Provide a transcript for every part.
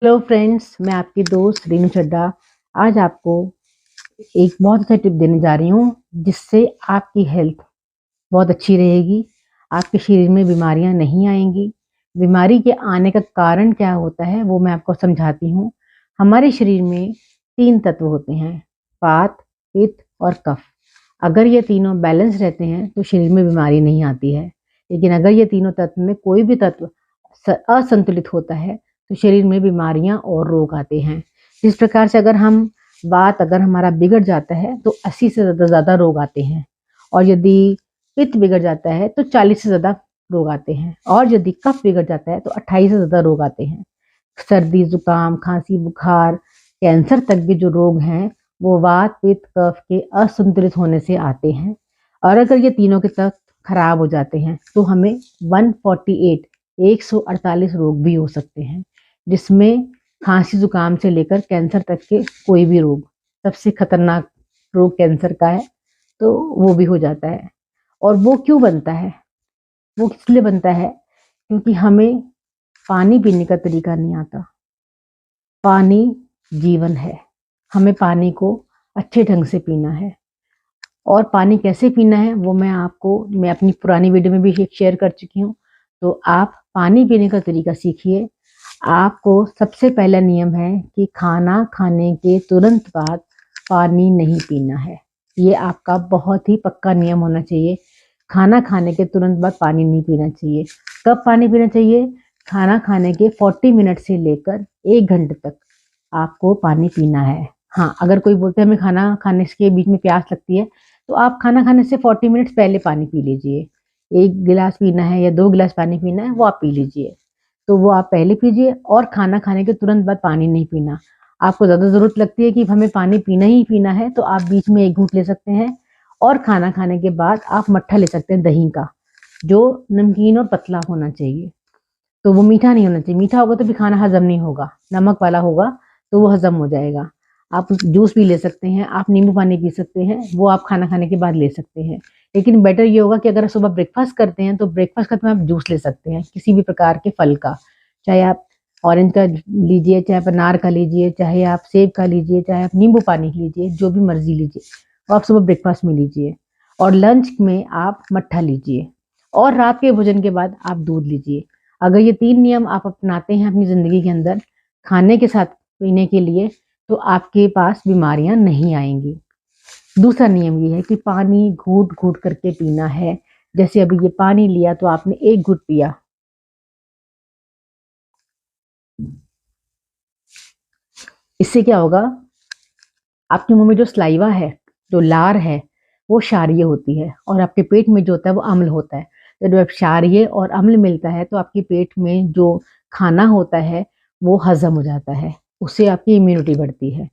Hello friends, मैं आपकी दोस्त रीनू चड्डा आज आपको एक बहुत अच्छा टिप देने जा रही हूँ जिससे आपकी हेल्थ बहुत अच्छी रहेगी। आपके शरीर में बीमारियां नहीं आएंगी। बीमारी के आने का कारण क्या होता है वो मैं आपको समझाती हूँ। हमारे शरीर में 3 तत्व होते हैं, वात, पित्त और कफ। अगर ये तीनों बैलेंस रहते हैं तो शरीर में बीमारी नहीं आती है। लेकिन अगर ये तीनों तत्व में कोई भी तत्व असंतुलित होता है तो शरीर में बीमारियां और रोग आते हैं। जिस प्रकार से अगर हम वात अगर हमारा बिगड़ जाता है तो 80 से ज़्यादा रोग आते हैं, और यदि पित्त बिगड़ जाता है तो 40 से ज़्यादा रोग आते हैं, और यदि कफ बिगड़ जाता है तो 28 से ज़्यादा रोग आते हैं। सर्दी, जुकाम, खांसी, बुखार, कैंसर तक के जो रोग हैं वो वात, पित्त, कफ के असंतुलित होने से आते हैं। और अगर ये तीनों के तत्व खराब हो जाते हैं तो हमें 148 रोग भी हो सकते हैं, जिसमें खांसी जुकाम से लेकर कैंसर तक के कोई भी रोग, सबसे खतरनाक रोग कैंसर का है, तो वो भी हो जाता है। और वो क्यों बनता है? वो इसलिए बनता है क्योंकि हमें पानी पीने का तरीका नहीं आता। पानी जीवन है, हमें पानी को अच्छे ढंग से पीना है। और पानी कैसे पीना है वो मैं अपनी पुरानी वीडियो में भी शेयर कर चुकी हूँ। तो आप पानी पीने का तरीका सीखिए। आपको सबसे पहला नियम है कि खाना खाने के तुरंत बाद पानी नहीं पीना है। ये आपका बहुत ही पक्का नियम होना चाहिए। खाना खाने के तुरंत बाद पानी नहीं पीना चाहिए। कब पानी पीना चाहिए? खाना खाने के 40 मिनट से लेकर 1 घंटे तक आपको पानी पीना है। हाँ, अगर कोई बोलते है हमें खाना खाने के बीच में प्यास लगती है, तो आप खाना खाने से 40 मिनट्स पहले पानी पी लीजिए। 1 गिलास पीना है या 2 गिलास पानी पीना है वो आप पी लीजिए, तो वो आप पहले पीजिए। और खाना खाने के तुरंत बाद पानी नहीं पीना। आपको ज़्यादा ज़रूरत लगती है कि हमें पानी पीना ही पीना है तो आप बीच में 1 घूंट ले सकते हैं। और खाना खाने के बाद आप मट्ठा ले सकते हैं दही का, जो नमकीन और पतला होना चाहिए। तो वो मीठा नहीं होना चाहिए। मीठा होगा तो भी खाना हजम नहीं होगा, नमक वाला होगा तो वो हजम हो जाएगा। आप जूस भी ले सकते हैं, आप नींबू पानी पी सकते हैं, वो आप खाना खाने के बाद ले सकते हैं। लेकिन बेटर ये होगा कि अगर सुबह ब्रेकफास्ट करते हैं तो ब्रेकफास्ट करते में आप जूस ले सकते हैं किसी भी प्रकार के फल का। चाहे आप ऑरेंज का लीजिए, चाहे आप अनार का लीजिए, चाहे आप सेब का लीजिए, चाहे आप नींबू पानी लीजिए, जो भी मर्जी लीजिए वो आप सुबह ब्रेकफास्ट में लीजिए। और लंच में आप मट्ठा लीजिए, और रात के भोजन के बाद आप दूध लीजिए। अगर ये 3 नियम आप अपनाते हैं अपनी ज़िंदगी के अंदर खाने के साथ पीने के लिए, तो आपके पास बीमारियां नहीं आएंगी। दूसरा नियम ये है कि पानी घूट घूट करके पीना है। जैसे अभी ये पानी लिया तो आपने 1 घूट पिया, इससे क्या होगा? आपके मुंह में जो स्लाइवा है, जो लार है, वो क्षारीय होती है, और आपके पेट में जो होता है वो अम्ल होता है। तो जब क्षारीय और अम्ल मिलता है तो आपके पेट में जो खाना होता है वो हजम हो जाता है, उससे आपकी इम्यूनिटी बढ़ती है।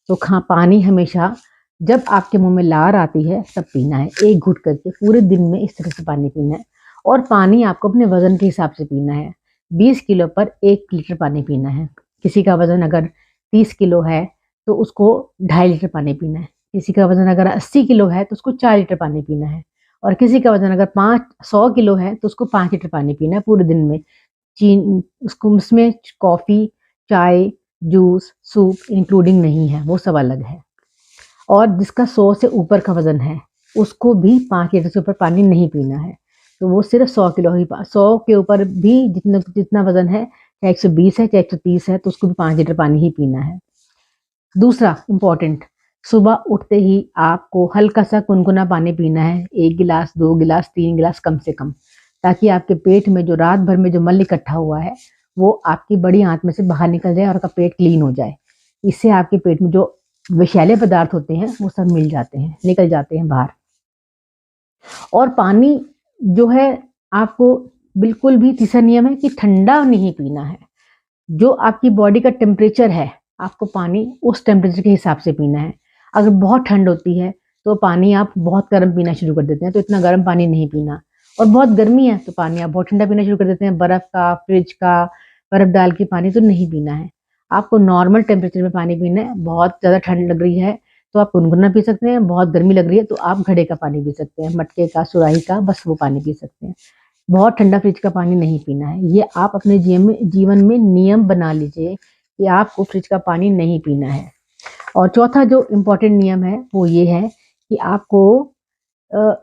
तो पानी हमेशा जब आपके मुंह में लार आती है तब पीना है, 1 घूट करके पूरे दिन में इस तरह से पानी पीना है। और पानी आपको अपने वजन के हिसाब से पीना है। 20 किलो पर 1 लीटर पानी पीना है। किसी का वजन अगर 30 किलो है तो उसको 2.5 लीटर पानी पीना है। किसी का वजन अगर 80 किलो है तो उसको 4 लीटर पानी पीना है। और किसी का वजन अगर 100 किलो है तो उसको 5 लीटर पानी पीना है पूरे दिन में। चीन उसको उसमें कॉफ़ी, चाय, जूस, सूप इंक्लूडिंग नहीं है, वो सब अलग है। और जिसका 100 से ऊपर का वजन है उसको भी 5 लीटर से ऊपर पानी नहीं पीना है। तो वो सिर्फ 100 किलो ही 100 के ऊपर भी जितना जितना वजन है, चाहे 120 है चाहे 130 है, तो उसको भी 5 लीटर पानी ही पीना है। दूसरा इम्पोर्टेंट, सुबह उठते ही आपको हल्का सा गुनगुना पानी पीना है, 1 गिलास, 2 गिलास, 3 गिलास कम से कम, ताकि आपके पेट में जो रात भर में जो मल इकट्ठा हुआ है वो आपकी बड़ी आंत में से बाहर निकल जाए और आपका पेट क्लीन हो जाए। इससे आपके पेट में जो विषैले पदार्थ होते हैं वो सब मिल जाते हैं, निकल जाते हैं बाहर। और पानी जो है, आपको बिल्कुल भी तीसरा नियम है कि ठंडा नहीं पीना है। जो आपकी बॉडी का टेम्परेचर है आपको पानी उस टेम्परेचर के हिसाब से पीना है। अगर बहुत ठंड होती है तो पानी आप बहुत गर्म पीना शुरू कर देते हैं, तो इतना गर्म पानी नहीं पीना। और बहुत गर्मी है तो पानी आप बहुत ठंडा पीना शुरू कर देते हैं, बर्फ़ का, फ्रिज का, बर्फ़ डाल के पानी तो नहीं पीना है। आपको नॉर्मल टेम्परेचर में पानी पीना है। बहुत ज़्यादा ठंड लग रही है तो आप गुनगुना पी सकते हैं, बहुत गर्मी लग रही है तो आप घड़े का पानी पी सकते हैं, मटके का, सुराही का, बस वो पानी पी सकते हैं। बहुत ठंडा फ्रिज का पानी नहीं पीना है। ये आप अपने जीवन में नियम बना लीजिए कि आपको फ्रिज का पानी नहीं पीना है। और चौथा जो इम्पोर्टेंट नियम है वो ये है कि अ,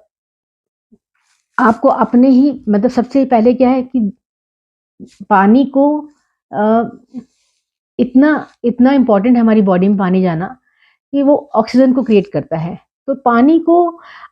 आपको अपने ही मतलब सबसे पहले क्या है कि पानी को अ, इतना इतना इम्पोर्टेंट है हमारी बॉडी में पानी जाना कि वो ऑक्सीजन को क्रिएट करता है। तो पानी को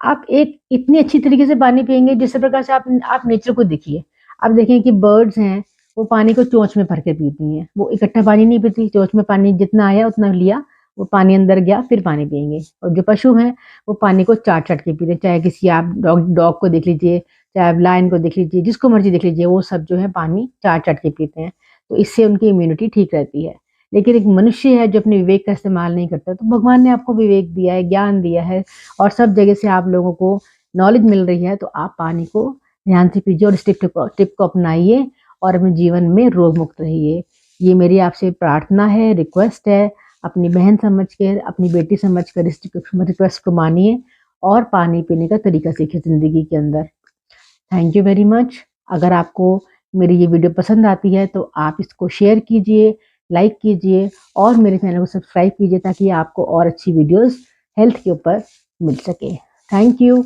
आप एक इतनी अच्छी तरीके से पानी पिएंगे जिस प्रकार से आप नेचर को देखिए। आप देखें कि बर्ड्स हैं, वो पानी को चोंच में भर के पीती हैं, वो इकट्ठा पानी नहीं पीती, चोंच में पानी जितना आया उतना लिया, वो पानी अंदर गया फिर पानी पिएंगे। और जो पशु हैं वो पानी को चाट चाट के पीते हैं, चाहे किसी आप डॉग डॉग को देख लीजिए, चाहे आप लायन को देख लीजिए, जिसको मर्जी देख लीजिए, वो सब जो है पानी चाट चाट के पीते हैं। तो इससे उनकी इम्यूनिटी ठीक रहती है। लेकिन एक मनुष्य है जो अपने विवेक का इस्तेमाल नहीं करता, तो भगवान ने आपको विवेक दिया है, ज्ञान दिया है, और सब जगह से आप लोगों को नॉलेज मिल रही है, तो आप पानी को ध्यान से पीजिए और इस टिप को अपनाइए और अपने जीवन में रोग मुक्त रहिए। ये मेरी आपसे प्रार्थना है, रिक्वेस्ट है। अपनी बहन समझ कर, अपनी बेटी समझ कर इस रिक्वेस्ट को मानिए और पानी पीने का तरीका सीखिए ज़िंदगी के अंदर। Thank you very much. अगर आपको मेरी ये वीडियो पसंद आती है तो आप इसको शेयर कीजिए, लाइक कीजिए और मेरे चैनल को सब्सक्राइब कीजिए ताकि आपको और अच्छी वीडियोस हेल्थ के ऊपर मिल सके। Thank you.